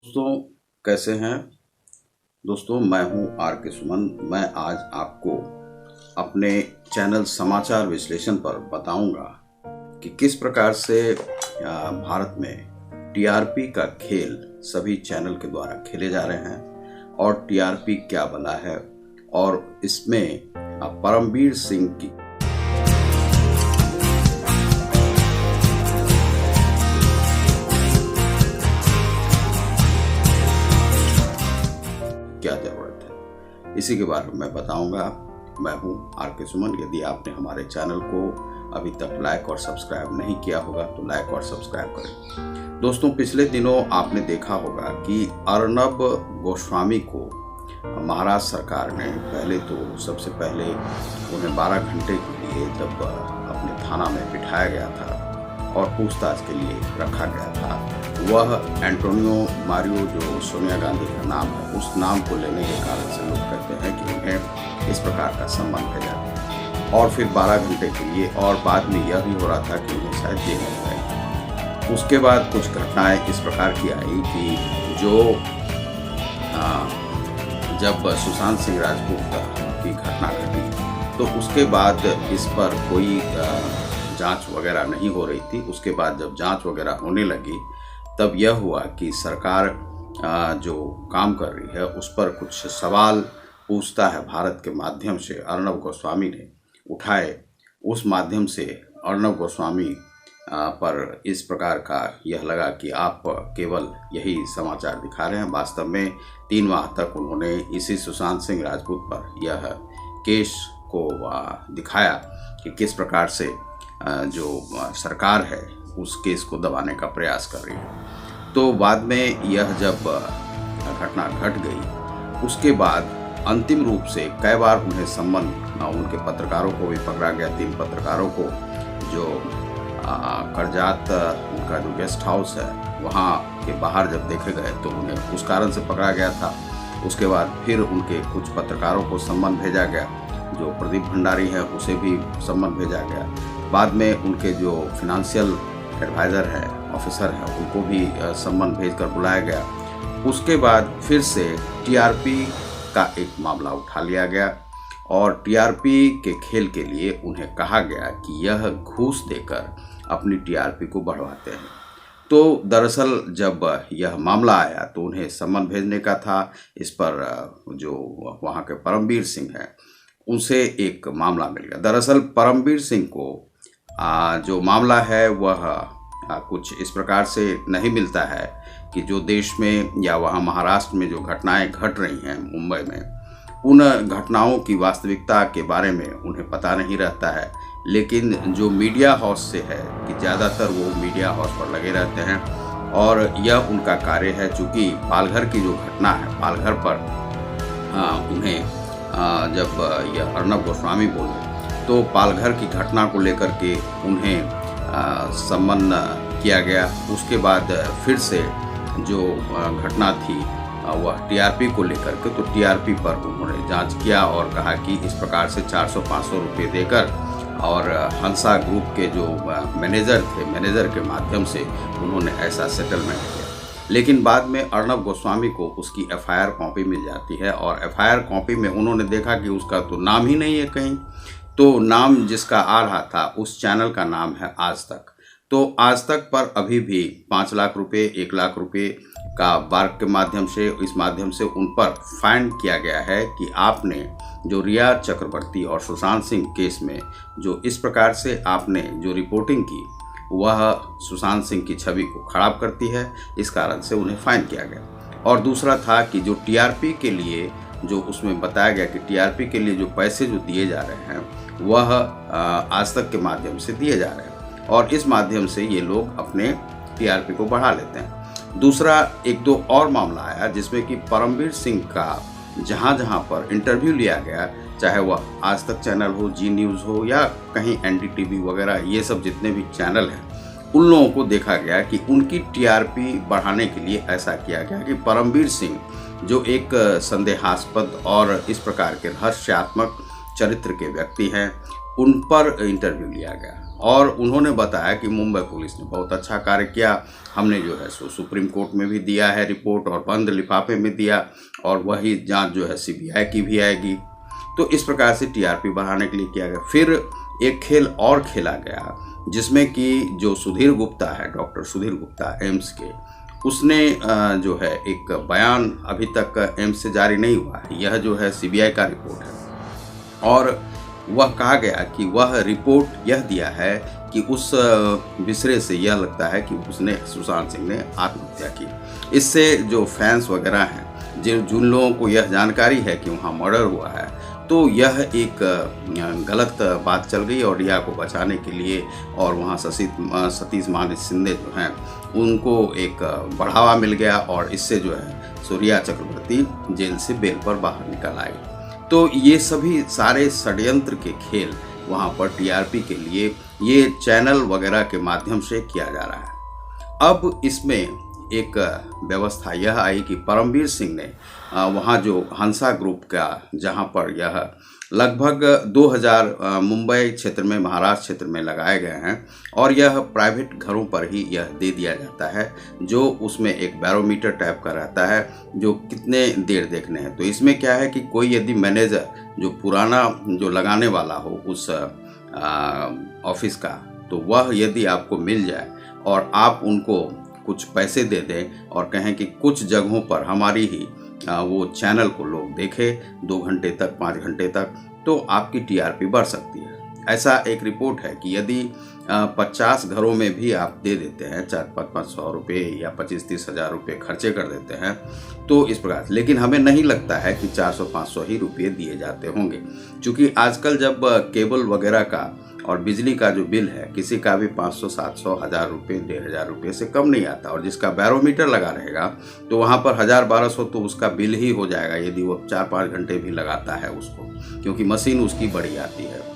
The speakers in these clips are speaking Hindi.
दोस्तों, कैसे हैं। दोस्तों, मैं हूं आर के सुमन। मैं आज आपको अपने चैनल समाचार विश्लेषण पर बताऊंगा कि किस प्रकार से भारत में टीआरपी का खेल सभी चैनल के द्वारा खेले जा रहे हैं और टीआरपी क्या बना है और इसमें परमवीर सिंह की क्या जरूरत है, इसी के बारे में मैं बताऊंगा। मैं हूं आर के सुमन। यदि आपने हमारे चैनल को अभी तक लाइक और सब्सक्राइब नहीं किया होगा तो लाइक और सब्सक्राइब करें। दोस्तों, पिछले दिनों आपने देखा होगा कि अर्नब गोस्वामी को महाराष्ट्र सरकार ने सबसे पहले उन्हें 12 घंटे के लिए जब अपने थाना में बिठाया गया था और पूछताछ के लिए रखा गया था, वह एंटोनियो मारियो जो सोनिया गांधी का नाम है, उस नाम को लेने के कारण से लोग कहते हैं कि उन्हें इस प्रकार का सम्मान भेजा गया और फिर 12 घंटे के लिए, और बाद में यह भी हो रहा था कि उन्हें शायद जेल में जाएगी। उसके बाद कुछ घटनाएं इस प्रकार की आई कि जब सुशांत सिंह राजपूत की घटना घटी तो उसके बाद इस पर कोई जांच वगैरह नहीं हो रही थी। उसके बाद जब जांच वगैरह होने लगी तब यह हुआ कि सरकार जो काम कर रही है उस पर कुछ सवाल पूछता है भारत के माध्यम से अर्नब गोस्वामी ने उठाए। उस माध्यम से अर्नब गोस्वामी पर इस प्रकार का यह लगा कि आप केवल यही समाचार दिखा रहे हैं। वास्तव में 3 माह तक उन्होंने इसी सुशांत सिंह राजपूत पर यह केस को दिखाया कि किस प्रकार से जो सरकार है उस केस को दबाने का प्रयास कर रही है। तो बाद में यह जब घटना घट गई उसके बाद अंतिम रूप से कई बार उन्हें सम्मन, उनके पत्रकारों को भी पकड़ा गया। 3 पत्रकारों को जो करजात उनका जो गेस्ट हाउस है वहाँ के बाहर जब देखे गए तो उन्हें उस कारण से पकड़ा गया था। उसके बाद फिर उनके कुछ पत्रकारों को सम्मन भेजा गया, जो प्रदीप भंडारी है उसे भी सम्मन भेजा गया। बाद में उनके जो फिनेंशियल एडवाइज़र है, ऑफिसर है, उनको भी सम्मन भेजकर बुलाया गया। उसके बाद फिर से टीआरपी का एक मामला उठा लिया गया और टीआरपी के खेल के लिए उन्हें कहा गया कि यह घूस देकर अपनी टीआरपी को बढ़वाते हैं। तो दरअसल जब यह मामला आया तो उन्हें सम्मन भेजने का था। इस पर जो वहाँ के परमवीर सिंह हैं उनसे एक मामला मिल गया। दरअसल परमवीर सिंह को जो मामला है वह कुछ इस प्रकार से नहीं मिलता है कि जो देश में या वहाँ महाराष्ट्र में जो घटनाएं घट रही हैं मुंबई में, उन घटनाओं की वास्तविकता के बारे में उन्हें पता नहीं रहता है। लेकिन जो मीडिया हाउस से है कि ज़्यादातर वो मीडिया हाउस पर लगे रहते हैं और यह उनका कार्य है। चूँकि पालघर की जो घटना है, पालघर पर उन्हें जब यह अर्नब गोस्वामी बोले तो पालघर की घटना को लेकर के उन्हें सम्मन किया गया। उसके बाद फिर से जो घटना थी वह टीआरपी को लेकर के, तो टीआरपी पर उन्होंने जांच किया और कहा कि इस प्रकार से 400-500 रुपये देकर और हंसा ग्रुप के जो मैनेजर थे, मैनेजर के माध्यम से उन्होंने ऐसा सेटलमेंट किया। लेकिन बाद में अर्नब गोस्वामी को उसकी एफआईआर कॉपी मिल जाती है और एफआईआर कॉपी में उन्होंने देखा कि उसका तो नाम ही नहीं है कहीं। तो नाम जिसका आ रहा था उस चैनल का नाम है आज तक। तो आज तक पर अभी भी 5 लाख रुपये, 1 लाख रुपये का वार्क के माध्यम से, इस माध्यम से उन पर फाइन किया गया है कि आपने जो रिया चक्रवर्ती और सुशांत सिंह केस में जो इस प्रकार से आपने जो रिपोर्टिंग की वह सुशांत सिंह की छवि को खराब करती है, इस कारण से उन्हें फाइन किया गया। और दूसरा था कि जो टीआरपी के लिए जो उसमें बताया गया कि टीआरपी के लिए जो पैसे जो दिए जा रहे हैं वह आज तक के माध्यम से दिए जा रहे हैं और इस माध्यम से ये लोग अपने टीआरपी को बढ़ा लेते हैं। दूसरा 1-2 और मामला आया जिसमें कि परमवीर सिंह का जहाँ जहाँ पर इंटरव्यू लिया गया, चाहे वह आज तक चैनल हो, जी न्यूज़ हो या कहीं एनडीटीवी वगैरह, ये सब जितने भी चैनल हैं, उन लोगों को देखा गया कि उनकी टीआरपी बढ़ाने के लिए ऐसा किया गया कि परमवीर सिंह जो एक संदेहास्पद और इस प्रकार के रहस्यात्मक चरित्र के व्यक्ति हैं, उन पर इंटरव्यू लिया गया और उन्होंने बताया कि मुंबई पुलिस ने बहुत अच्छा कार्य किया, हमने जो है सो सुप्रीम कोर्ट में भी दिया है रिपोर्ट और बंद लिफाफे में दिया, और वही जांच जो है सीबीआई की भी आएगी। तो इस प्रकार से टीआरपी बढ़ाने के लिए किया गया। फिर एक खेल और खेला गया जिसमें कि जो सुधीर गुप्ता है, डॉक्टर सुधीर गुप्ता एम्स के, उसने जो है एक बयान अभी तक एम्स से जारी नहीं हुआ है, यह जो है सीबीआई का रिपोर्ट है, और वह कहा गया कि वह रिपोर्ट यह दिया है कि उस विषय से यह लगता है कि उसने सुशांत सिंह ने आत्महत्या की। इससे जो फैंस वगैरह हैं, जिन लोगों को यह जानकारी है कि वहाँ मर्डर हुआ है, तो यह एक गलत बात चल गई और रिया को बचाने के लिए और वहाँ सतीश महान शिंदे जो हैं उनको एक बढ़ावा मिल गया, और इससे जो है सूर्या चक्रवर्ती जेल से बेल पर बाहर निकल आई। तो ये सभी सारे षड्यंत्र के खेल वहाँ पर टीआरपी के लिए ये चैनल वगैरह के माध्यम से किया जा रहा है। अब इसमें एक व्यवस्था यह आई कि परमवीर सिंह ने वहाँ जो हंसा ग्रुप का, जहाँ पर यह लगभग 2000 मुंबई क्षेत्र में, महाराष्ट्र क्षेत्र में लगाए गए हैं, और यह प्राइवेट घरों पर ही यह दे दिया जाता है, जो उसमें एक बैरोमीटर टाइप का रहता है जो कितने देर देखने हैं। तो इसमें क्या है कि कोई यदि मैनेजर जो पुराना जो लगाने वाला हो उस ऑफिस का, तो वह यदि आपको मिल जाए और आप उनको कुछ पैसे दे दें और कहें कि कुछ जगहों पर हमारी ही वो चैनल को लोग देखें 2 घंटे तक, 5 घंटे तक, तो आपकी टीआरपी बढ़ सकती है। ऐसा एक रिपोर्ट है कि यदि 50 घरों में भी आप दे देते हैं 400-500 रुपये या 25-30 हज़ार रुपये खर्चे कर देते हैं, तो इस प्रकार। लेकिन हमें नहीं लगता है कि 400-500 ही रुपये दिए जाते होंगे, क्योंकि आजकल जब केबल वगैरह का और बिजली का जो बिल है, किसी का भी 500-700 हज़ार रुपये, 1500 रुपये से कम नहीं आता, और जिसका बैरोमीटर लगा रहेगा तो वहाँ पर 1000-1200 तो उसका बिल ही हो जाएगा, यदि वो 4-5 घंटे भी लगाता है उसको, क्योंकि मशीन उसकी बड़ी आती है।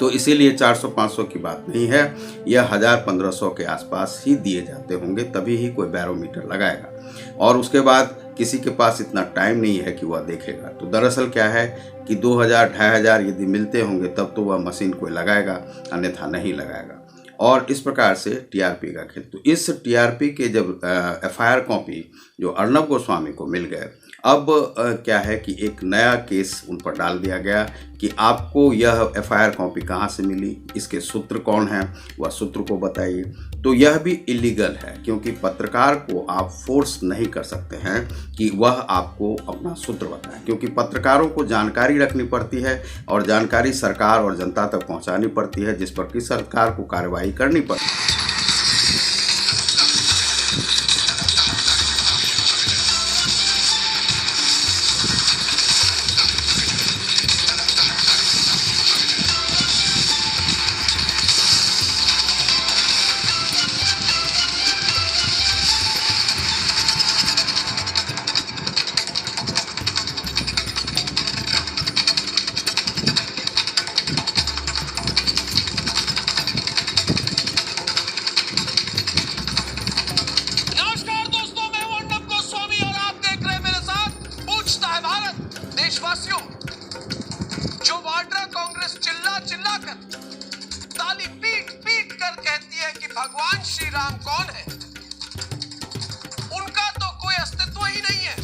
तो इसीलिए 400-500 की बात नहीं है, यह 1000-1500 के आसपास ही दिए जाते होंगे, तभी ही कोई बैरोमीटर लगाएगा। और उसके बाद किसी के पास इतना टाइम नहीं है कि वह देखेगा। तो दरअसल क्या है कि 2000-2500 यदि मिलते होंगे तब तो वह मशीन कोई लगाएगा, अन्यथा नहीं लगाएगा। और इस प्रकार से टीआरपी का खेल। तो इस टीआरपी के जब एफआईआर कॉपी जो अर्नब गोस्वामी को मिल गए, अब क्या है कि एक नया केस उन पर डाल दिया गया कि आपको यह एफआईआर कॉपी कहाँ से मिली, इसके सूत्र कौन हैं, वह सूत्र को बताइए। तो यह भी इलीगल है, क्योंकि पत्रकार को आप फोर्स नहीं कर सकते हैं कि वह आपको अपना सूत्र बताए, क्योंकि पत्रकारों को जानकारी रखनी पड़ती है और जानकारी सरकार और जनता तक पहुंचानी पड़ती है, जिस पर कि सरकार को कार्रवाई करनी पड़ती है। देशवासियों, जो वाड्रा कांग्रेस चिल्ला चिल्ला कर, ताली पीट पीट कर कहती है कि भगवान श्री राम कौन है, उनका तो कोई अस्तित्व ही नहीं है।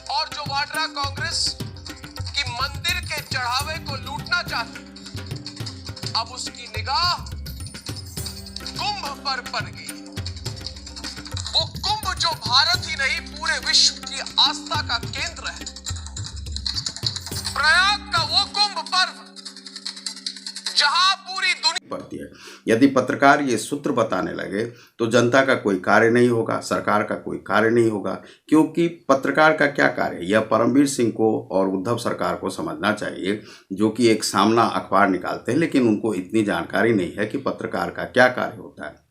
और जो वाड्रा कांग्रेस की मंदिर के चढ़ावे को लूटना चाहती, अब उसकी निगाह कुंभ पर पड़ गई। वो कुंभ जो भारत ही नहीं पूरे विश्व की आस्था का केंद्र है, प्रयाग का वो कुंभ पर्व जहां पूरी दुनिया पड़ती है। यदि पत्रकार ये सूत्र बताने लगे तो जनता का कोई कार्य नहीं होगा, सरकार का कोई कार्य नहीं होगा, क्योंकि पत्रकार का क्या कार्य है, यह परमवीर सिंह को और उद्धव सरकार को समझना चाहिए, जो कि एक सामना अखबार निकालते हैं, लेकिन उनको इतनी जानकारी नहीं है कि पत्रकार का क्या कार्य होता है।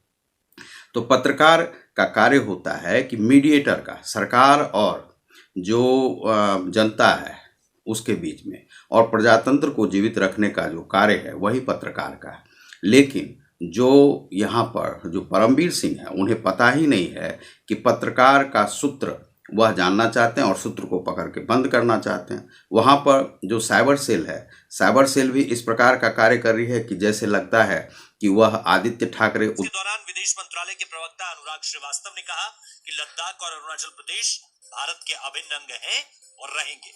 तो पत्रकार का कार्य होता है कि मीडिएटर का, सरकार और जो जनता है उसके बीच में, और प्रजातंत्र को जीवित रखने का जो कार्य है वही पत्रकार का है। लेकिन जो यहाँ पर जो परमवीर सिंह है, उन्हें पता ही नहीं है कि पत्रकार का सूत्र वह जानना चाहते हैं और सूत्र को पकड़ के बंद करना चाहते हैं। वहाँ पर जो साइबर सेल है, साइबर सेल भी इस प्रकार का कार्य कर रही है कि जैसे लगता है कि वह आदित्य ठाकरे इसके दौरान विदेश मंत्रालय के प्रवक्ता अनुराग श्रीवास्तव ने कहा कि लद्दाख और अरुणाचल प्रदेश भारत के अभिन्न अंग हैं और रहेंगे।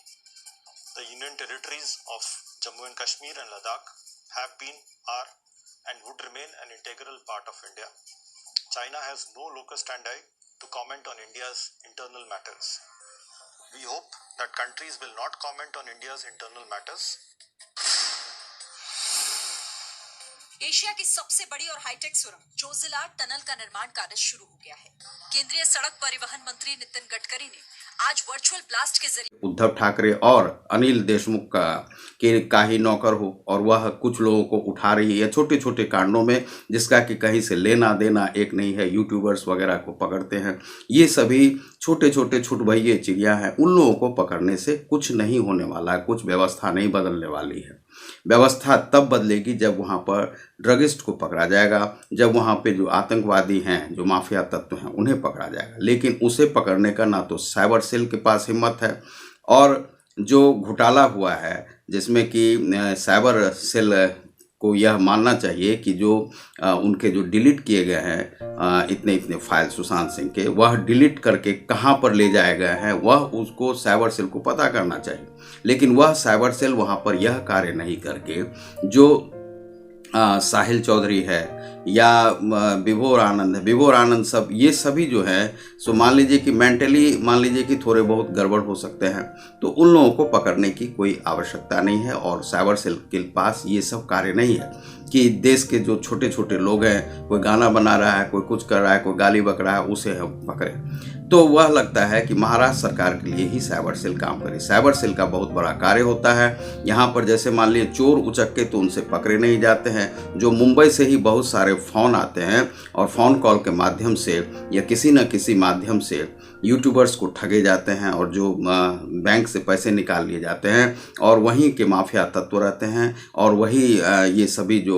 The Union territories of Jammu and Kashmir and Ladakh have been, are, and would remain an integral part of India. China has no locus standi to comment on India's internal matters. We hope that countries will not comment on India's internal matters. Asia की सबसे बड़ी और हाईटेक सुरंग जोजिला टनल का निर्माण कार्य शुरू हो गया है। केंद्रीय सड़क परिवहन मंत्री नितिन गडकरी ने आज वर्चुअल ब्लास्ट के जरिए उद्धव ठाकरे और अनिल देशमुख का ही नौकर हो और वह कुछ लोगों को उठा रही है छोटे छोटे कांडों में, जिसका कि कहीं से लेना देना एक नहीं है। यूट्यूबर्स वगैरह को पकड़ते हैं, ये सभी छोटे छोटे छुटभइये चिड़िया हैं। उन लोगों को पकड़ने से कुछ नहीं होने वाला है, कुछ व्यवस्था नहीं बदलने वाली है। व्यवस्था तब बदलेगी जब वहाँ पर ड्रगिस्ट को पकड़ा जाएगा, जब वहाँ पे जो आतंकवादी हैं, जो माफिया तत्व हैं, उन्हें पकड़ा जाएगा। लेकिन उसे पकड़ने का ना तो साइबर सेल के पास हिम्मत है, और जो घोटाला हुआ है जिसमें कि साइबर सेल को यह मानना चाहिए कि जो उनके जो डिलीट किए गए हैं इतने इतने फाइल सुशांत सिंह के, वह डिलीट करके कहाँ पर ले जाए गए हैं, वह उसको साइबर सेल को पता करना चाहिए। लेकिन वह साइबर सेल वहाँ पर यह कार्य नहीं करके जो साहिल चौधरी है या विभोर आनंद सब ये सभी जो हैं, सो मान लीजिए कि मेंटली मान लीजिए कि थोड़े बहुत गड़बड़ हो सकते हैं, तो उन लोगों को पकड़ने की कोई आवश्यकता नहीं है। और साइबर सेल के पास ये सब कार्य नहीं है कि देश के जो छोटे छोटे लोग हैं, कोई गाना बना रहा है, कोई कुछ कर रहा है, कोई गाली बक रहा है, उसे हम पकड़े। तो वह लगता है कि महाराष्ट्र सरकार के लिए ही साइबर सेल काम करे। साइबर सेल का बहुत बड़ा कार्य होता है। यहाँ पर जैसे मान लीजिए चोर उचक्के तो उनसे पकड़े नहीं जाते हैं, जो मुंबई से ही बहुत सारे फ़ोन आते हैं और फ़ोन कॉल के माध्यम से या किसी न किसी माध्यम से यूट्यूबर्स को ठगे जाते हैं और जो बैंक से पैसे निकाल लिए जाते हैं, और वहीं के माफिया तत्व रहते हैं, और वही ये सभी जो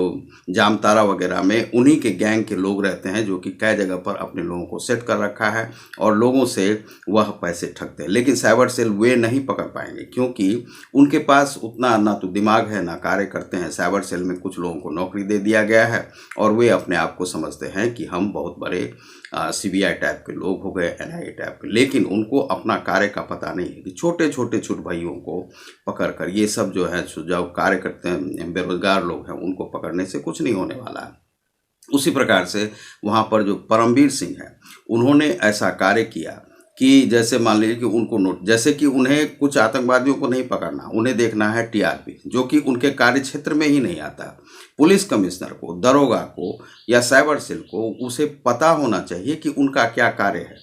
जामतारा वगैरह में उन्हीं के गैंग के लोग रहते हैं जो कि कई जगह पर अपने लोगों को सेट कर रखा है और लोगों से वह पैसे ठगते हैं। लेकिन साइबर सेल वे नहीं पकड़ पाएंगे क्योंकि उनके पास उतना ना तो दिमाग है ना कार्य करते हैं। साइबर सेल में कुछ लोगों को नौकरी दे दिया गया है और वे अपने आप को समझते हैं कि हम बहुत बड़े CBI टाइप के लोग हो गए, NIA टाइप के, लेकिन उनको अपना कार्य का पता नहीं है कि छोटे छोटे छुट भाइयों को पकड़कर ये सब जो है जो कार्य करते हैं, बेरोजगार लोग हैं, उनको पकड़ने से कुछ नहीं होने वाला है। उसी प्रकार से वहाँ पर जो परमवीर सिंह है, उन्होंने ऐसा कार्य किया कि जैसे मान लीजिए कि उनको नोट, जैसे कि उन्हें कुछ आतंकवादियों को नहीं पकड़ना, उन्हें देखना है TRP, जो कि उनके कार्य क्षेत्र में ही नहीं आता। पुलिस कमिश्नर को, दरोगा को या साइबर सेल को उसे पता होना चाहिए कि उनका क्या कार्य है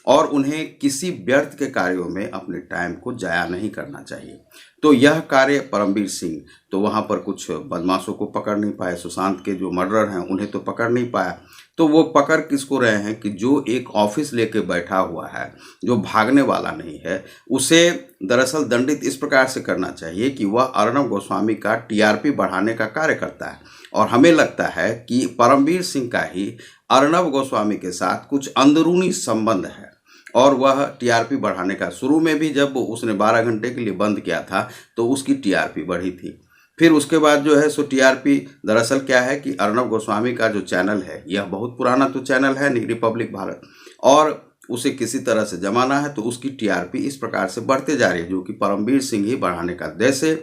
और उन्हें किसी व्यर्थ के कार्यों में अपने टाइम को जाया नहीं करना चाहिए। तो यह कार्य परमवीर सिंह तो वहाँ पर कुछ बदमाशों को पकड़ नहीं पाए, सुशांत के जो मर्डरर हैं उन्हें तो पकड़ नहीं पाया। तो वो पकड़ किसको रहे हैं कि जो एक ऑफिस लेके बैठा हुआ है, जो भागने वाला नहीं है, उसे दरअसल दंडित इस प्रकार से करना चाहिए कि वह अर्णब गोस्वामी का TRP बढ़ाने का कार्य करता है। और हमें लगता है कि परमवीर सिंह का ही अर्णब गोस्वामी के साथ कुछ अंदरूनी संबंध है और वह TRP बढ़ाने का, शुरू में भी जब उसने 12 घंटे के लिए बंद किया था तो उसकी TRP बढ़ी थी। फिर उसके बाद जो है सो TRP दरअसल क्या है कि अर्णब गोस्वामी का जो चैनल है, यह बहुत पुराना तो चैनल है नहीं, रिपब्लिक भारत, और उसे किसी तरह से जमाना है तो उसकी TRP इस प्रकार से बढ़ते जा रही है, जो कि परमवीर सिंह ही बढ़ाने का। जैसे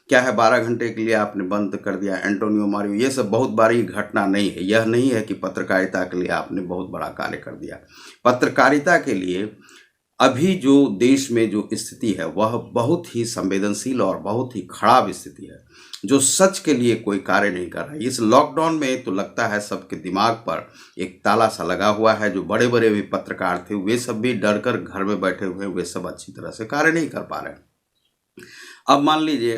क्या है 12 घंटे के लिए आपने बंद कर दिया एंटोनियो मारियो, ये सब बहुत बड़ी घटना नहीं है। यह नहीं है कि पत्रकारिता के लिए आपने बहुत बड़ा कार्य कर दिया। पत्रकारिता के लिए अभी जो देश में जो स्थिति है वह बहुत ही संवेदनशील और बहुत ही खराब स्थिति है, जो सच के लिए कोई कार्य नहीं कर रहा है। इस लॉकडाउन में तो लगता है सबके दिमाग पर एक ताला सा लगा हुआ है। जो बड़े बड़े भी पत्रकार थे वे सब भी डर कर घर में बैठे हुए, वे सब अच्छी तरह से कार्य नहीं कर पा रहे। अब मान लीजिए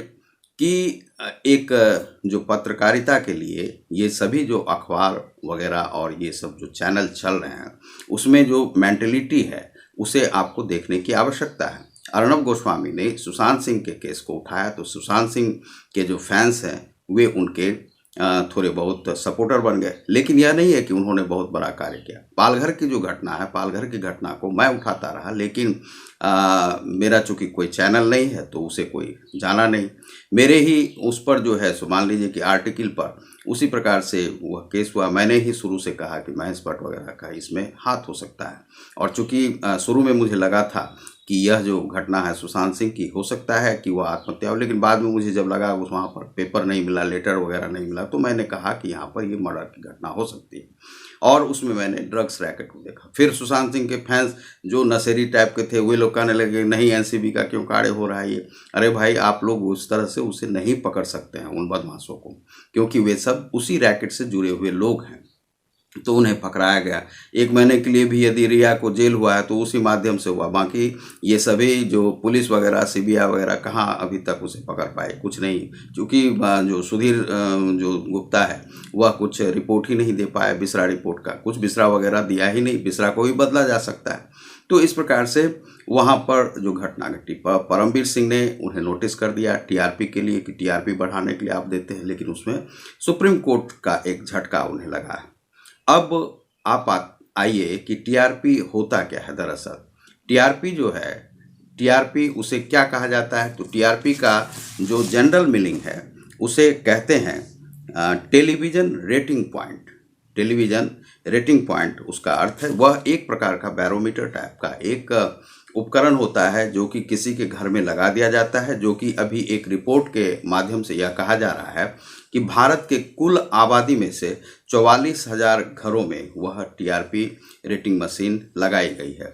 कि एक जो पत्रकारिता के लिए ये सभी जो अखबार वगैरह और ये सब जो चैनल चल रहे हैं, उसमें जो मेंटलिटी है उसे आपको देखने की आवश्यकता है। अर्णब गोस्वामी ने सुशांत सिंह के केस को उठाया तो सुशांत सिंह के जो फैंस हैं वे उनके थोड़े बहुत सपोर्टर बन गए। लेकिन यह नहीं है कि उन्होंने बहुत बड़ा कार्य किया। पालघर की जो घटना है, पालघर की घटना को मैं उठाता रहा, लेकिन मेरा चूंकि कोई चैनल नहीं है तो उसे कोई जाना नहीं। मेरे ही उस पर जो है सो मान लीजिए कि आर्टिकल पर उसी प्रकार से वह केस हुआ। मैंने ही शुरू से कहा कि महेश भट्ट वगैरह का इसमें हाथ हो सकता है, और चूंकि शुरू में मुझे लगा था कि यह जो घटना है सुशांत सिंह की, हो सकता है कि वह आत्महत्या हो, लेकिन बाद में मुझे जब लगा उस वहाँ पर पेपर नहीं मिला, लेटर वगैरह नहीं मिला, तो मैंने कहा कि यहाँ पर ये मर्डर की घटना हो सकती है। और उसमें मैंने ड्रग्स रैकेट को देखा। फिर सुशांत सिंह के फैंस जो नशेरी टाइप के थे, वे लोग कहने लगे नहीं एनसीबी का क्यों कार्य हो रहा है ये। अरे भाई, आप लोग उस तरह से उसे नहीं पकड़ सकते हैं उन बदमाशों को, क्योंकि वे सब उसी रैकेट से जुड़े हुए लोग हैं, तो उन्हें पकड़ाया गया। 1 महीने के लिए भी यदि रिया को जेल हुआ है तो उसी माध्यम से हुआ। बाकी ये सभी जो पुलिस वगैरह, सीबीआई वगैरह कहाँ अभी तक उसे पकड़ पाए, कुछ नहीं। क्योंकि जो सुधीर जो गुप्ता है वह कुछ रिपोर्ट ही नहीं दे पाया बिसरा रिपोर्ट का, कुछ बिसरा वगैरह दिया ही नहीं। बिसरा को भी बदला जा सकता है। तो इस प्रकार से वहाँ पर जो घटना घटी, परमवीर सिंह ने उन्हें नोटिस कर दिया टीआरपी के लिए कि टीआरपी बढ़ाने के लिए आप देते हैं, लेकिन उसमें सुप्रीम कोर्ट का एक झटका उन्हें लगा है। अब आप आइए कि टीआरपी होता क्या है। दरअसल टीआरपी जो है, टीआरपी उसे क्या कहा जाता है, तो टीआरपी का जो जनरल मीनिंग है उसे कहते हैं television rating point. Television rating point उसका अर्थ है वह एक प्रकार का बैरोमीटर टाइप का एक उपकरण होता है जो कि किसी के घर में लगा दिया जाता है, जो कि अभी एक रिपोर्ट के माध्यम से यह कहा जा रहा है कि भारत के कुल आबादी में से 44,000 घरों में वह टीआरपी रेटिंग मशीन लगाई गई है।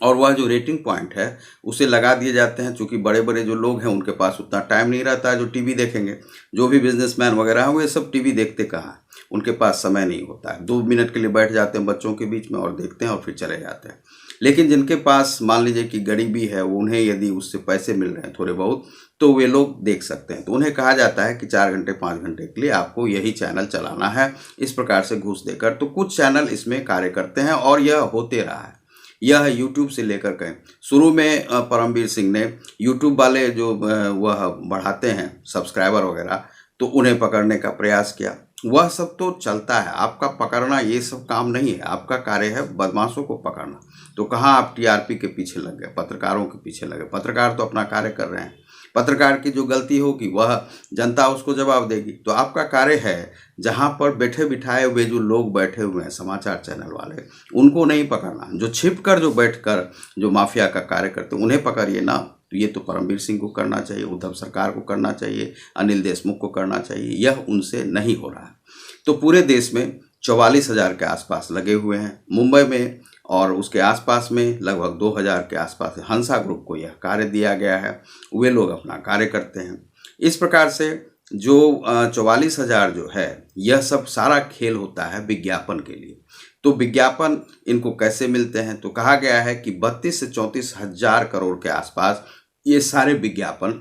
और वह जो रेटिंग पॉइंट है उसे लगा दिए जाते हैं, चूँकि बड़े बड़े जो लोग हैं उनके पास उतना टाइम नहीं रहता है जो टीवी देखेंगे। जो भी बिजनेसमैन वगैरह हैं वे सब टीवी देखते कहाँ, उनके पास समय नहीं होता है। 2 मिनट के लिए बैठ जाते हैं बच्चों के बीच में और देखते हैं और फिर चले जाते हैं। लेकिन जिनके पास मान लीजिए कि गरीबी है, उन्हें यदि उससे पैसे मिल रहे हैं थोड़े बहुत, तो वे लोग देख सकते हैं। तो उन्हें कहा जाता है कि 4 घंटे 5 घंटे के लिए आपको यही चैनल चलाना है, इस प्रकार से घूस देकर। तो कुछ चैनल इसमें कार्य करते हैं और यह होते रहा है। यह यूट्यूब से लेकर के शुरू में परमवीर सिंह ने यूट्यूब वाले जो वह बढ़ाते हैं सब्सक्राइबर वगैरह, तो उन्हें पकड़ने का प्रयास किया। वह सब तो चलता है, आपका पकड़ना ये सब काम नहीं है। आपका कार्य है बदमाशों को पकड़ना। तो कहाँ आप टीआरपी के पीछे लग गए, पत्रकारों के पीछे लगे। पत्रकार तो अपना कार्य कर रहे हैं। पत्रकार की जो गलती होगी वह जनता उसको जवाब देगी। तो आपका कार्य है जहाँ पर बैठे बिठाए हुए जो लोग बैठे हुए हैं समाचार चैनल वाले, उनको नहीं पकड़ना। जो छिप कर जो बैठ कर जो माफिया का कार्य करते उन्हें पकड़िए ना। तो ये तो परमवीर सिंह को करना चाहिए, उद्धव सरकार को करना चाहिए, अनिल देशमुख को करना चाहिए। यह उनसे नहीं हो रहा है। तो पूरे देश में 44,000 के आसपास लगे हुए हैं। मुंबई में और उसके आसपास में लगभग 2,000 के आसपास हंसा ग्रुप को यह कार्य दिया गया है। वे लोग अपना कार्य करते हैं। इस प्रकार से जो 44,000 जो है, यह सब सारा खेल होता है विज्ञापन के लिए। तो विज्ञापन इनको कैसे मिलते हैं, तो कहा गया है कि 32 से 34 हजार करोड़ के आसपास ये सारे विज्ञापन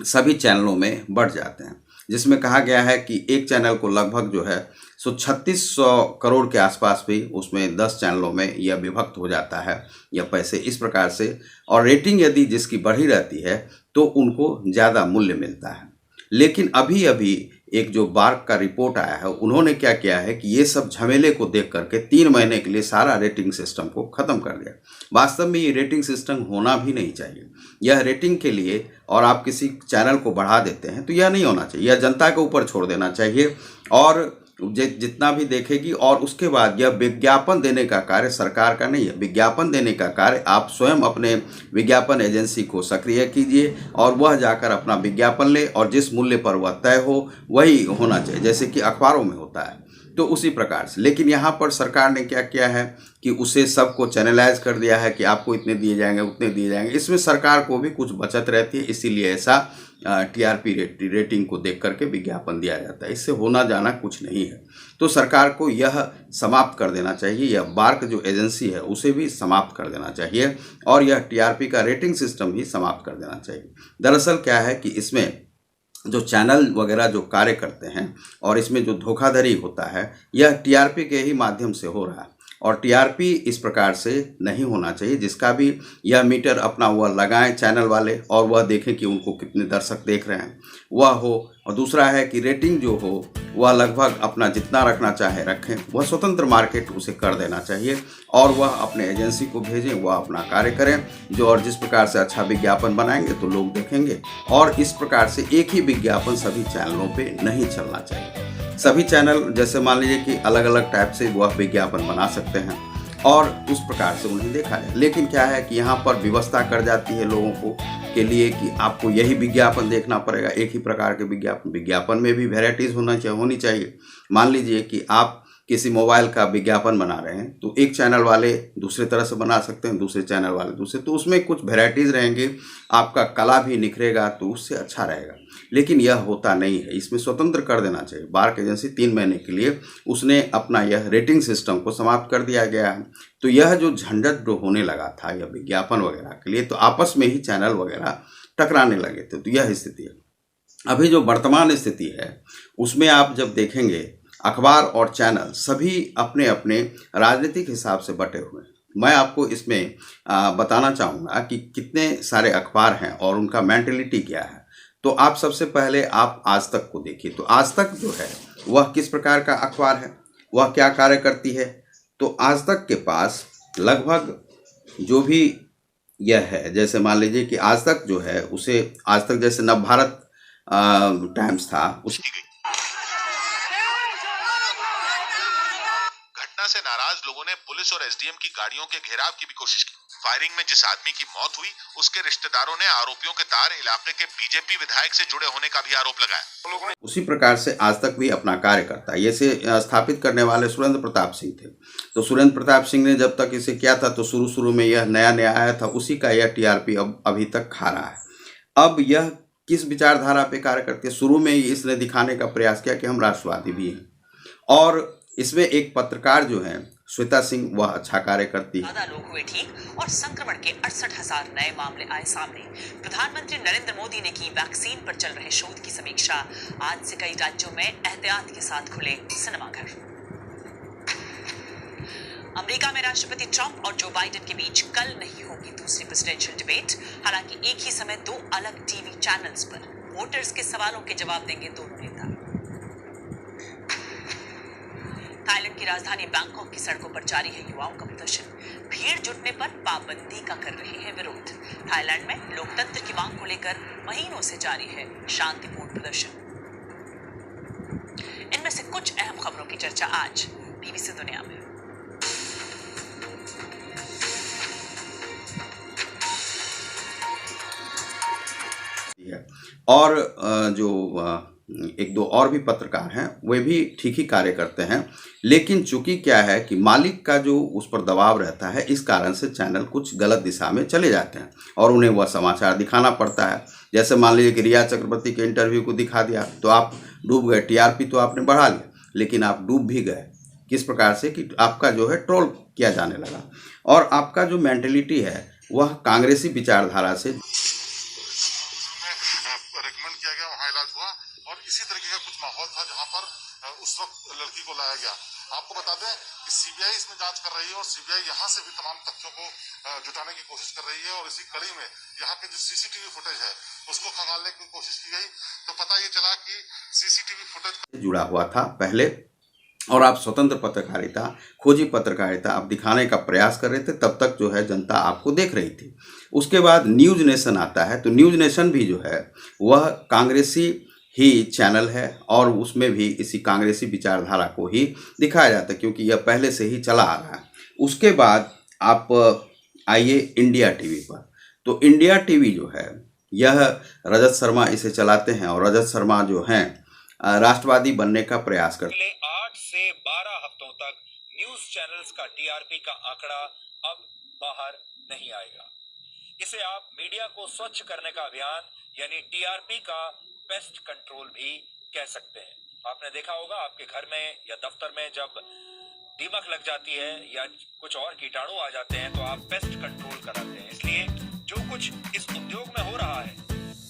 सभी चैनलों में बढ़ जाते हैं, जिसमें कहा गया है कि एक चैनल को लगभग जो है 3600 करोड़ के आसपास भी उसमें 10 चैनलों में यह विभक्त हो जाता है यह पैसे इस प्रकार से। और रेटिंग यदि जिसकी बढ़ी रहती है तो उनको ज़्यादा मूल्य मिलता है। लेकिन अभी अभी एक जो बार्क का रिपोर्ट आया है, उन्होंने क्या किया है कि ये सब झमेले को देख करके 3 महीने के लिए सारा रेटिंग सिस्टम को ख़त्म कर दिया। वास्तव में ये रेटिंग सिस्टम होना भी नहीं चाहिए। यह रेटिंग के लिए और आप किसी चैनल को बढ़ा देते हैं तो यह नहीं होना चाहिए। यह जनता के ऊपर छोड़ देना चाहिए और जितना भी देखेगी। और उसके बाद यह विज्ञापन देने का कार्य सरकार का नहीं है। विज्ञापन देने का कार्य आप स्वयं अपने विज्ञापन एजेंसी को सक्रिय कीजिए और वह जाकर अपना विज्ञापन ले और जिस मूल्य पर वह तय हो वही होना चाहिए, जैसे कि अखबारों में होता है। तो उसी प्रकार से, लेकिन यहाँ पर सरकार ने क्या किया है कि उसे सबको चैनलाइज कर दिया है कि आपको इतने दिए जाएंगे, उतने दिए जाएंगे। इसमें सरकार को भी कुछ बचत रहती है, इसीलिए ऐसा टीआरपी रेटिंग को देख करके विज्ञापन दिया जाता है। इससे होना जाना कुछ नहीं है। तो सरकार को यह समाप्त कर देना चाहिए। यह बार्क जो एजेंसी है उसे भी समाप्त कर देना चाहिए और यह टीआरपी का रेटिंग सिस्टम भी समाप्त कर देना चाहिए। दरअसल क्या है कि इसमें जो चैनल वगैरह जो कार्य करते हैं और इसमें जो धोखाधड़ी होता है, यह टीआरपी के ही माध्यम से हो रहा है। और टीआरपी इस प्रकार से नहीं होना चाहिए। जिसका भी यह मीटर अपना वह लगाएं चैनल वाले, और वह देखें कि उनको कितने दर्शक देख रहे हैं वह हो। और दूसरा है कि रेटिंग जो हो वह लगभग अपना जितना रखना चाहे रखें, वह स्वतंत्र मार्केट उसे कर देना चाहिए और वह अपने एजेंसी को भेजें, वह अपना कार्य करें जो, और जिस प्रकार से अच्छा विज्ञापन बनाएंगे तो लोग देखेंगे। और इस प्रकार से एक ही विज्ञापन सभी चैनलों पे नहीं चलना चाहिए। सभी चैनल जैसे मान लीजिए कि अलग अलग टाइप से वह विज्ञापन बना सकते हैं और उस प्रकार से उन्हें देखा जाए। लेकिन क्या है कि यहाँ पर व्यवस्था कर जाती है लोगों को के लिए कि आपको यही विज्ञापन देखना पड़ेगा, एक ही प्रकार के विज्ञापन में भी वेराइटीज़ होनी चाहिए। मान लीजिए कि आप किसी मोबाइल का विज्ञापन बना रहे हैं तो एक चैनल वाले दूसरे तरह से बना सकते हैं, दूसरे चैनल वाले दूसरे, तो उसमें कुछ वेराइटीज़ रहेंगे, आपका कला भी निखरेगा तो उससे अच्छा रहेगा। लेकिन यह होता नहीं है, इसमें स्वतंत्र कर देना चाहिए। बार्क एजेंसी 3 महीने के लिए उसने अपना यह रेटिंग सिस्टम को समाप्त कर दिया गया है। तो यह जो झंझट जो होने लगा था यह विज्ञापन वगैरह के लिए, तो आपस में ही चैनल वगैरह टकराने लगे थे। तो यह स्थिति है। अभी जो वर्तमान स्थिति है उसमें आप जब देखेंगे अखबार और चैनल सभी अपने अपने राजनीतिक हिसाब से बटे हुए हैं। मैं आपको इसमें बताना चाहूँगा कि कितने सारे अखबार हैं और उनका मेंटेलिटी क्या है। तो आप सबसे पहले आप आज तक को देखिए। तो आज तक जो है वह किस प्रकार का अखबार है, वह क्या कार्य करती है। तो आज तक के पास लगभग जो भी यह है, जैसे मान लीजिए कि आज तक जो है उसे आज तक जैसे नवभारत टाइम्स था उसकी घटना से नाराज लोगों ने पुलिस और एसडीएम की गाड़ियों के घेराव की भी कोशिश की। फायरिंग में जिस आदमी की मौत हुई उसके रिश्तेदारों ने आरोपियों के तार इलाके के बीजेपी विधायक से जुड़े होने का भी आरोप लगाया। उसी प्रकार से आज तक भी अपना कार्य करता है। इसे स्थापित करने वाले सुरेंद्र प्रताप सिंह थे। तो सुरेंद्र प्रताप सिंह ने जब तक इसे किया था तो शुरू में यह नया आया था, उसी का यह टीआरपी अब अभी तक खा रहा है। अब यह किस विचारधारा पे कार्य करती है, शुरू में ही इसने दिखाने का प्रयास किया कि हम राष्ट्रवादी भी हैं। और इसमें एक पत्रकार जो है श्वेता सिंह, वह अच्छा कार्य करती है। ज्यादा लोग हुए ठीक और संक्रमण के 68,000 नए मामले आए सामने। प्रधानमंत्री नरेंद्र मोदी ने की वैक्सीन पर चल रहे शोध की समीक्षा। आज से कई राज्यों में एहतियात के साथ खुले सिनेमाघर। अमेरिका में राष्ट्रपति ट्रंप और जो बाइडेन के बीच कल नहीं होगी दूसरी प्रेसिडेंशियल डिबेट। हालांकि एक ही समय 2 अलग टीवी चैनल्स पर वोटर्स के सवालों के जवाब देंगे दोनों नेता। थाईलैंड की राजधानी बैंकॉक की सड़कों पर जारी है युवाओं का प्रदर्शन। भीड़ जुटने पर पाबंदी का कर रहे हैं विरोध। थाईलैंड में लोकतंत्र की मांग को लेकर महीनों से जारी है शांतिपूर्ण प्रदर्शन। इनमें से कुछ अहम खबरों की चर्चा आज बीबीसी दुनिया में। और जो 1-2 और भी पत्रकार हैं वे भी ठीक ही कार्य करते हैं। लेकिन चूंकि क्या है कि मालिक का जो उस पर दबाव रहता है, इस कारण से चैनल कुछ गलत दिशा में चले जाते हैं और उन्हें वह समाचार दिखाना पड़ता है। जैसे मान लीजिए कि रिया चक्रवर्ती के इंटरव्यू को दिखा दिया तो आप डूब गए। टीआरपी तो आपने बढ़ा लिया लेकिन आप डूब भी गए। किस प्रकार से कि आपका जो है ट्रोल किया जाने लगा और आपका जो मेंटेलिटी है वह कांग्रेसी विचारधारा से रेकमेंड किया गया, वहाँ इलाज हुआ और इसी तरीके का कुछ माहौल था जहाँ पर उस वक्त लड़की को लाया गया। आपको बता दें कि सीबीआई इसमें जांच कर रही है और सीबीआई यहाँ से भी तमाम तथ्यों को जुटाने की कोशिश कर रही है और इसी कड़ी में यहाँ के जो सीसीटीवी फुटेज है उसको खंगालने की कोशिश की गई तो पता ये चला कि सीसीटीवी फुटेज जुड़ा हुआ था पहले और आप स्वतंत्र पत्रकारिता, खोजी पत्रकारिता आप दिखाने का प्रयास कर रहे थे। तब तक जो है जनता आपको देख रही थी। उसके बाद न्यूज़ नेशन आता है तो न्यूज़ नेशन भी जो है वह कांग्रेसी ही चैनल है और उसमें भी इसी कांग्रेसी विचारधारा को ही दिखाया जाता है क्योंकि यह पहले से ही चला आ रहा है। उसके बाद आप आइए इंडिया टीवी पर। तो इंडिया टीवी जो है यह रजत शर्मा इसे चलाते हैं और रजत शर्मा जो हैं राष्ट्रवादी बनने का प्रयास करते हैं। 8 से 12 हफ्तों तक न्यूज चैनल्स का टीआरपी का आंकड़ा अब बाहर नहीं आएगा। इसे आप मीडिया को स्वच्छ करने का अभियान यानी टीआरपी का पेस्ट कंट्रोल भी कह सकते हैं। आपने देखा होगा आपके घर में या दफ्तर में जब दीमक लग जाती है या कुछ और कीटाणु आ जाते हैं तो आप पेस्ट कंट्रोल कराते हैं। इसलिए जो कुछ इस उद्योग में हो रहा है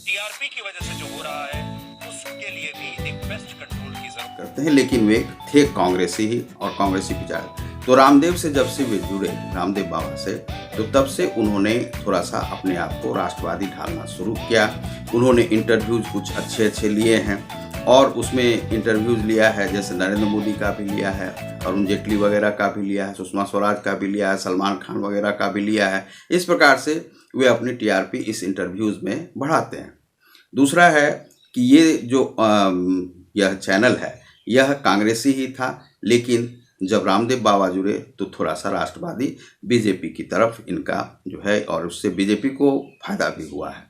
टीआरपी की वजह से जो हो रहा है उसके लिए भी एक पेस्ट कंट्रोल की जरूरत करते हैं। लेकिन वे थे कांग्रेसी ही और कांग्रेसी विचार। तो रामदेव से जब से वे जुड़े, रामदेव बाबा से, तो तब से उन्होंने थोड़ा सा अपने आप को राष्ट्रवादी ढालना शुरू किया। उन्होंने इंटरव्यूज कुछ अच्छे अच्छे लिए हैं और उसमें इंटरव्यूज लिया है जैसे नरेंद्र मोदी का भी लिया है, अरुण जेटली वगैरह का भी लिया है, सुषमा स्वराज का भी लिया है, सलमान खान वगैरह का भी लिया है। इस प्रकार से वे अपनी टीआरपी इस इंटरव्यूज में बढ़ाते हैं। दूसरा है कि ये जो यह चैनल है यह कांग्रेसी ही था, लेकिन जब रामदेव बाबा जुड़े तो थोड़ा सा राष्ट्रवादी बीजेपी की तरफ इनका जो है, और उससे बीजेपी को फायदा भी हुआ है।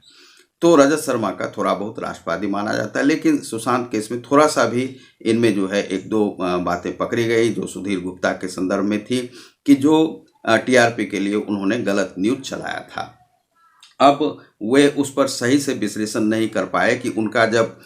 तो रजत शर्मा का थोड़ा बहुत राष्ट्रवादी माना जाता है, लेकिन सुशांत केस में थोड़ा सा भी इनमें जो है एक दो बातें पकड़ी गई जो सुधीर गुप्ता के संदर्भ में थी कि जो टीआरपी के लिए उन्होंने गलत न्यूज चलाया था। अब वे उस पर सही से विश्लेषण नहीं कर पाए कि उनका जब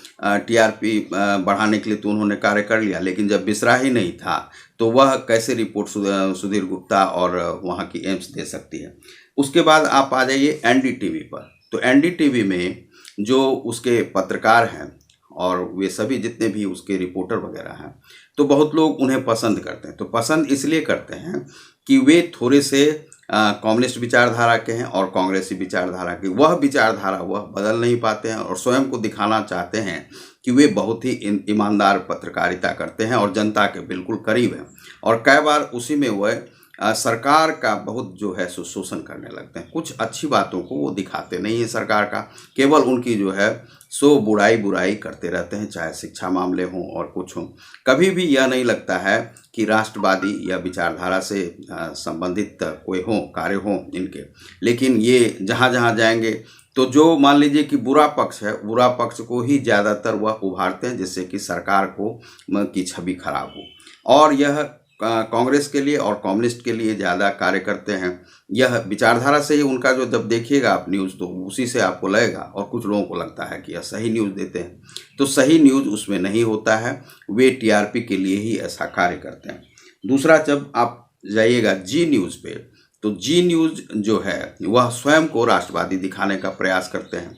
टीआरपी बढ़ाने के लिए तो उन्होंने कार्य कर लिया, लेकिन जब बिसरा ही नहीं था तो वह कैसे रिपोर्ट सुधीर गुप्ता और वहाँ की एम्स दे सकती है। उसके बाद आप आ जाइए एनडीटीवी पर। तो एनडीटीवी में जो उसके पत्रकार हैं और वे सभी जितने भी उसके रिपोर्टर वगैरह हैं, तो बहुत लोग उन्हें पसंद करते हैं। तो पसंद इसलिए करते हैं कि वे थोड़े से कम्युनिस्ट विचारधारा के हैं और कांग्रेसी विचारधारा की। वह विचारधारा वह बदल नहीं पाते हैं और स्वयं को दिखाना चाहते हैं कि वे बहुत ही ईमानदार पत्रकारिता करते हैं और जनता के बिल्कुल करीब हैं। और कई बार उसी में वह सरकार का बहुत जो है शोषण करने लगते हैं। कुछ अच्छी बातों को वो दिखाते नहीं है सरकार का, केवल उनकी जो है सो बुराई करते रहते हैं, चाहे शिक्षा मामले हों और कुछ हों। कभी भी यह नहीं लगता है कि राष्ट्रवादी या विचारधारा से संबंधित कोई हों, कार्य हों इनके। लेकिन ये जहाँ जहाँ जाएंगे तो जो मान लीजिए कि बुरा पक्ष है, बुरा पक्ष को ही ज़्यादातर वह उभारते हैं, जिससे कि सरकार की छवि खराब हो। और यह कांग्रेस के लिए और कम्युनिस्ट के लिए ज़्यादा कार्य करते हैं। यह विचारधारा से ही उनका जो जब देखिएगा आप न्यूज़ तो उसी से आपको लगेगा। और कुछ लोगों को लगता है कि यह सही न्यूज़ देते हैं, तो सही न्यूज़ उसमें नहीं होता है, वे टीआरपी के लिए ही ऐसा कार्य करते हैं। दूसरा, जब आप जाइएगा जी न्यूज़ पे, तो जी न्यूज़ जो है वह स्वयं को राष्ट्रवादी दिखाने का प्रयास करते हैं।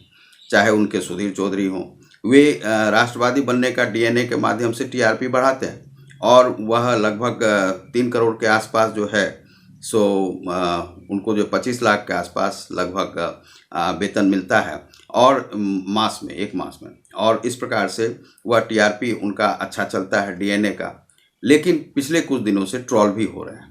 चाहे उनके सुधीर चौधरी हों, वे राष्ट्रवादी बनने का डीएनए के माध्यम से टीआरपी बढ़ाते हैं और वह लगभग 3 करोड़ के आसपास जो है सो उनको जो 25 लाख के आसपास लगभग वेतन मिलता है और एक मास में, और इस प्रकार से वह टीआरपी उनका अच्छा चलता है डीएनए का। लेकिन पिछले कुछ दिनों से ट्रोल भी हो रहे हैं।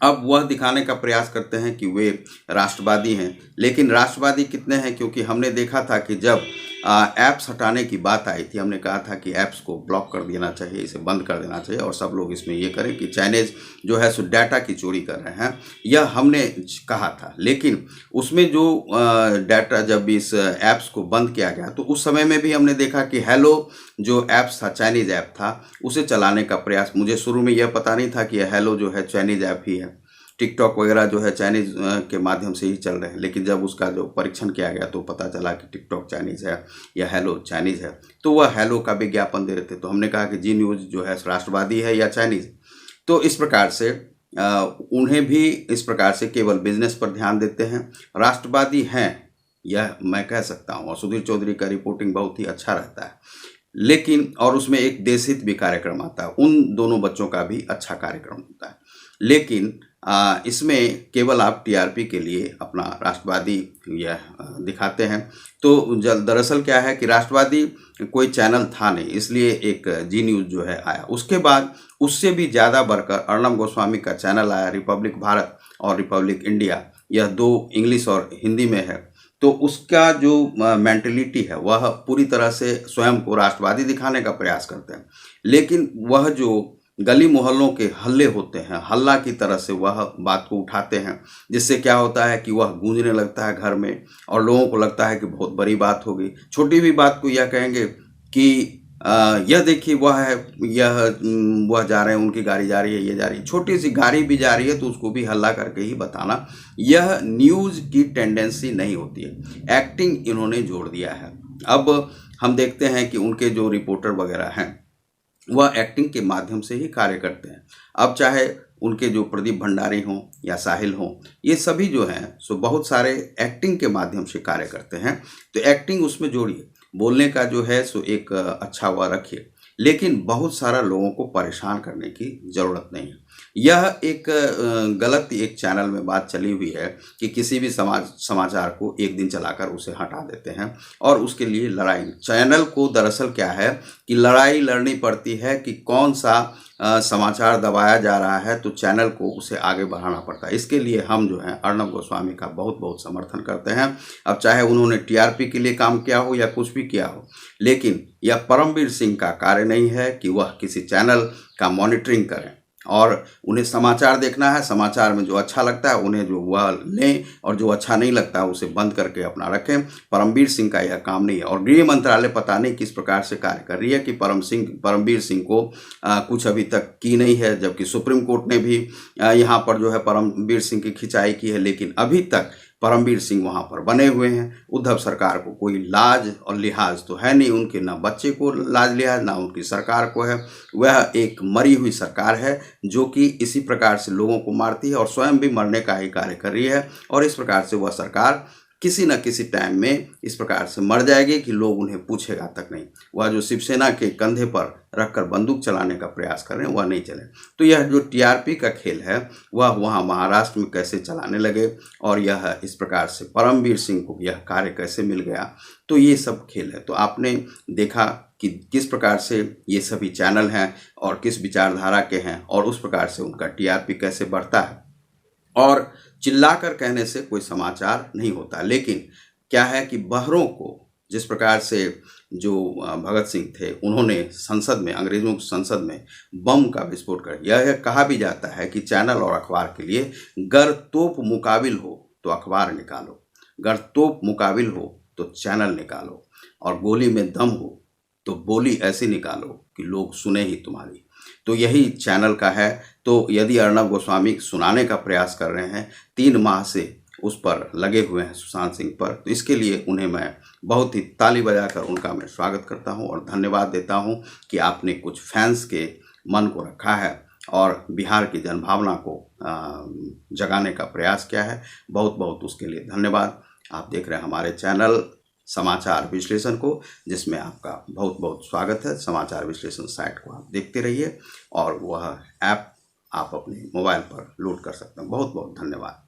अब वह दिखाने का प्रयास करते हैं कि वे राष्ट्रवादी हैं, लेकिन राष्ट्रवादी कितने हैं, क्योंकि हमने देखा था कि जब ऐप्स हटाने की बात आई थी, हमने कहा था कि ऐप्स को ब्लॉक कर देना चाहिए, इसे बंद कर देना चाहिए और सब लोग इसमें ये करें कि चाइनीज़ जो है सो डाटा की चोरी कर रहे हैं, यह हमने कहा था। लेकिन उसमें जो डाटा जब इस ऐप्स को बंद किया गया तो उस समय में भी हमने देखा कि हेलो जो ऐप्स था, चाइनीज़ ऐप था, उसे चलाने का प्रयास, मुझे शुरू में यह पता नहीं था कि यह हेलो जो है चाइनीज़ ऐप ही है। टिकटॉक वगैरह जो है चाइनीज़ के माध्यम से ही चल रहे हैं, लेकिन जब उसका जो परीक्षण किया गया तो पता चला कि टिकटॉक चाइनीज़ है या हेलो चाइनीज़ है, तो वह हेलो का विज्ञापन दे रहे थे। तो हमने कहा कि जी न्यूज़ जो है राष्ट्रवादी है या चाइनीज़। तो इस प्रकार से उन्हें भी इस प्रकार से केवल बिजनेस पर ध्यान देते हैं। राष्ट्रवादी हैं यह मैं कह सकता हूँ, और सुधीर चौधरी का रिपोर्टिंग बहुत ही अच्छा रहता है, लेकिन और उसमें एक देशहित भी कार्यक्रम आता है, उन दोनों बच्चों का भी अच्छा कार्यक्रम होता है। लेकिन इसमें केवल आप टीआरपी के लिए अपना राष्ट्रवादी यह दिखाते हैं। तो दरअसल क्या है कि राष्ट्रवादी कोई चैनल था नहीं, इसलिए एक जी न्यूज़ जो है आया। उसके बाद उससे भी ज़्यादा बढ़कर अर्णब गोस्वामी का चैनल आया, रिपब्लिक भारत और रिपब्लिक इंडिया, यह 2 इंग्लिश और हिंदी में है। तो उसका जो मेंटलिटी है वह पूरी तरह से स्वयं को राष्ट्रवादी दिखाने का प्रयास करते हैं, लेकिन वह जो गली मोहल्लों के हल्ले होते हैं, हल्ला की तरह से वह बात को उठाते हैं, जिससे क्या होता है कि वह गूंजने लगता है घर में और लोगों को लगता है कि बहुत बड़ी बात होगी। छोटी भी बात को यह कहेंगे कि यह देखिए वह जा रहे हैं, उनकी गाड़ी जा रही है, ये जा रही है, छोटी सी गाड़ी भी जा रही है तो उसको भी हल्ला करके ही बताना, यह न्यूज़ की टेंडेंसी नहीं होती है। एक्टिंग इन्होंने जोड़ दिया है। अब हम देखते हैं कि उनके जो रिपोर्टर वगैरह हैं वह एक्टिंग के माध्यम से ही कार्य करते हैं। अब चाहे उनके जो प्रदीप भंडारी हों या साहिल हों, ये सभी जो हैं सो बहुत सारे एक्टिंग के माध्यम से कार्य करते हैं। तो एक्टिंग उसमें जोड़िए, बोलने का जो है सो एक अच्छा हुआ रखिए, लेकिन बहुत सारा लोगों को परेशान करने की ज़रूरत नहीं है। यह एक गलत एक चैनल में बात चली हुई है कि किसी भी समाचार को एक दिन चलाकर उसे हटा देते हैं और उसके लिए लड़ाई। चैनल को दरअसल क्या है कि लड़ाई लड़नी पड़ती है कि कौन सा समाचार दबाया जा रहा है, तो चैनल को उसे आगे बढ़ाना पड़ता है। इसके लिए हम जो है अर्णब गोस्वामी का बहुत बहुत समर्थन करते हैं। अब चाहे उन्होंने टीआरपी के लिए काम किया हो या कुछ भी किया हो, लेकिन यह परमवीर सिंह का कार्य नहीं है कि वह किसी चैनल का मॉनिटरिंग करें और उन्हें समाचार देखना है। समाचार में जो अच्छा लगता है उन्हें जो वह लें और जो अच्छा नहीं लगता है उसे बंद करके अपना रखें। परमवीर सिंह का यह काम नहीं है और गृह मंत्रालय पता नहीं किस प्रकार से कार्य कर रही है कि परमवीर सिंह को कुछ अभी तक की नहीं है, जबकि सुप्रीम कोर्ट ने भी यहाँ पर जो है परमवीर सिंह की खिंचाई की है, लेकिन अभी तक परमवीर सिंह वहाँ पर बने हुए हैं। उद्धव सरकार को कोई लाज और लिहाज तो है नहीं, उनके ना बच्चे को लाज लिहाज ना उनकी सरकार को है। वह एक मरी हुई सरकार है जो कि इसी प्रकार से लोगों को मारती है और स्वयं भी मरने का ही कार्य कर रही है। और इस प्रकार से वह सरकार किसी न किसी टाइम में इस प्रकार से मर जाएगी कि लोग उन्हें पूछेगा तक नहीं। वह जो शिवसेना के कंधे पर रखकर बंदूक चलाने का प्रयास कर रहे हैं वह नहीं चले। तो यह जो टीआरपी का खेल है वह वहाँ महाराष्ट्र में कैसे चलाने लगे और यह इस प्रकार से परमवीर सिंह को यह कार्य कैसे मिल गया, तो ये सब खेल है। तो आपने देखा कि किस प्रकार से ये सभी चैनल हैं और किस विचारधारा के हैं और उस प्रकार से उनका टीआरपी कैसे बढ़ता है। और चिल्लाकर कहने से कोई समाचार नहीं होता, लेकिन क्या है कि बहरों को जिस प्रकार से जो भगत सिंह थे उन्होंने संसद में, अंग्रेजों की संसद में बम का विस्फोट कर, यह कहा भी जाता है कि चैनल और अखबार के लिए गर तोप मुकाबिल हो तो अखबार निकालो, गर तोप मुकाबिल हो तो चैनल निकालो, और गोली में दम हो तो बोली ऐसी निकालो कि लोग सुने ही तुम्हारी। तो यही चैनल का है। तो यदि अर्णब गोस्वामी सुनाने का प्रयास कर रहे हैं, 3 माह से उस पर लगे हुए हैं सुशांत सिंह पर, तो इसके लिए उन्हें मैं बहुत ही ताली बजाकर उनका मैं स्वागत करता हूं और धन्यवाद देता हूं कि आपने कुछ फैंस के मन को रखा है और बिहार की जनभावना को जगाने का प्रयास किया है। बहुत बहुत उसके लिए धन्यवाद। आप देख रहे हैं हमारे चैनल समाचार विश्लेषण को, जिसमें आपका बहुत बहुत स्वागत है। समाचार विश्लेषण साइट को आप देखते रहिए और वह ऐप आप अपने मोबाइल पर लोड कर सकते हैं। बहुत बहुत धन्यवाद।